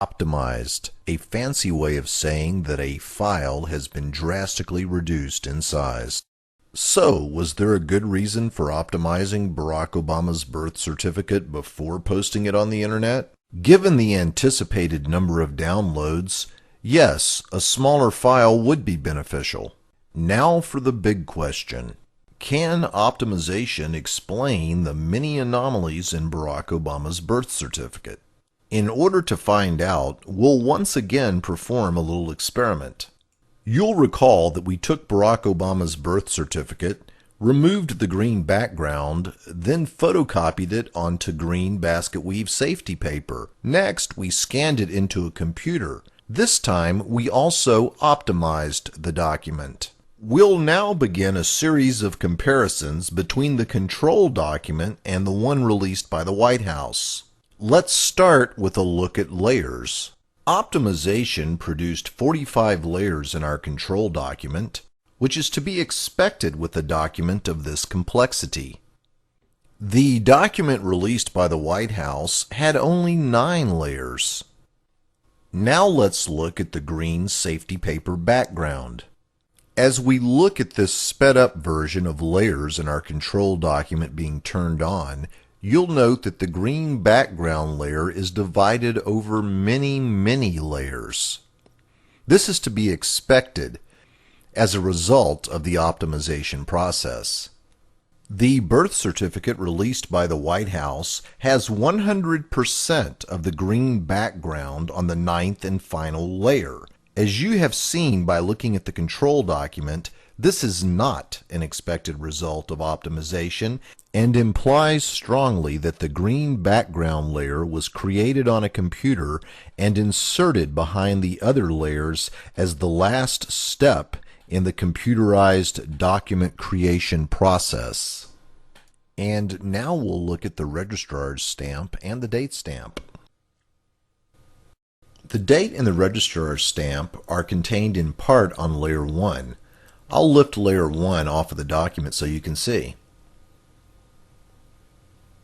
Optimized, a fancy way of saying that a file has been drastically reduced in size. So, was there a good reason for optimizing Barack Obama's birth certificate before posting it on the internet? Given the anticipated number of downloads, yes, a smaller file would be beneficial. Now for the big question. Can optimization explain the many anomalies in Barack Obama's birth certificate? In order to find out, we'll once again perform a little experiment. You'll recall that we took Barack Obama's birth certificate, removed the green background, then photocopied it onto green basket weave safety paper. Next, we scanned it into a computer. This time, we also optimized the document. We'll now begin a series of comparisons between the control document and the one released by the White House. Let's start with a look at layers. Optimization produced 45 layers in our control document, which is to be expected with a document of this complexity. The document released by the White House had only 9 layers. Now let's look at the green safety paper background. As we look at this sped up version of layers in our control document being turned on, you'll note that the green background layer is divided over many layers. This is to be expected as a result of the optimization process. The birth certificate released by the White House has 100% of the green background on the 9th and final layer. As you have seen by looking at the control document, this is not an expected result of optimization and implies strongly that the green background layer was created on a computer and inserted behind the other layers as the last step in the computerized document creation process. And now we'll look at the registrar's stamp and the date stamp. The date and the registrar's stamp are contained in part on layer 1. I'll lift layer 1 off of the document so you can see.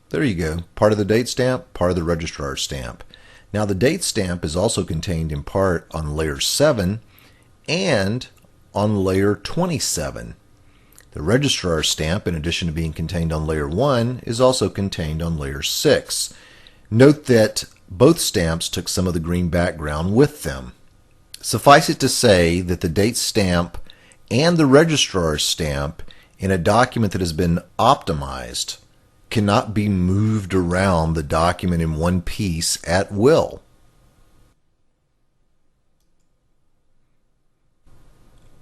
There you go, part of the date stamp, part of the registrar's stamp. Now the date stamp is also contained in part on layer 7 and on layer 27. The registrar's stamp, in addition to being contained on layer 1, is also contained on layer 6. Note that both stamps took some of the green background with them. Suffice it to say that the date stamp and the registrar's stamp in a document that has been optimized cannot be moved around the document in one piece at will.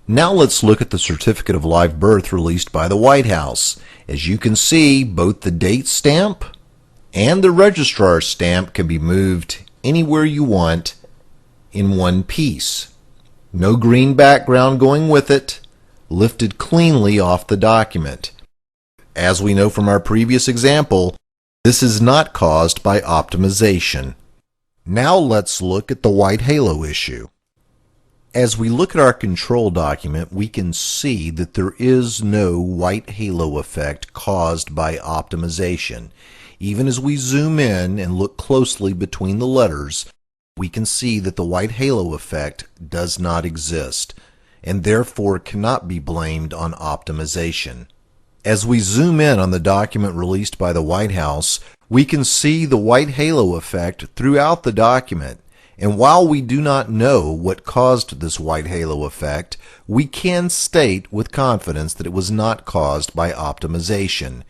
Now let's look at the certificate of live birth released by the White House. As you can see, both the date stamp and the registrar's stamp can be moved anywhere you want in one piece. No green background going with it, lifted cleanly off the document. As we know from our previous example, this is not caused by optimization. Now let's look at the white halo issue. As we look at our control document, we can see that there is no white halo effect caused by optimization. Even as we zoom in and look closely between the letters, we can see that the white halo effect does not exist, and therefore cannot be blamed on optimization. As we zoom in on the document released by the White House, we can see the white halo effect throughout the document. And while we do not know what caused this white halo effect, we can state with confidence that it was not caused by optimization.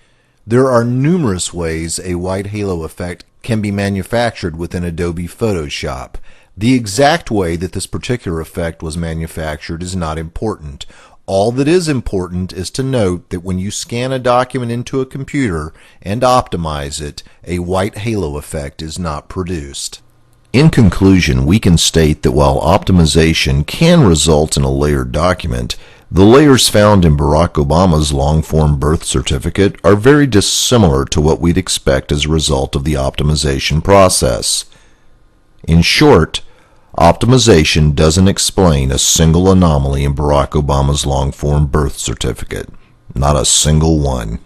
There are numerous ways a white halo effect can be manufactured within Adobe Photoshop. The exact way that this particular effect was manufactured is not important. All that is important is to note that when you scan a document into a computer and optimize it, a white halo effect is not produced. In conclusion, we can state that while optimization can result in a layered document, the layers found in Barack Obama's long-form birth certificate are very dissimilar to what we'd expect as a result of the optimization process. In short, optimization doesn't explain a single anomaly in Barack Obama's long-form birth certificate. Not a single one.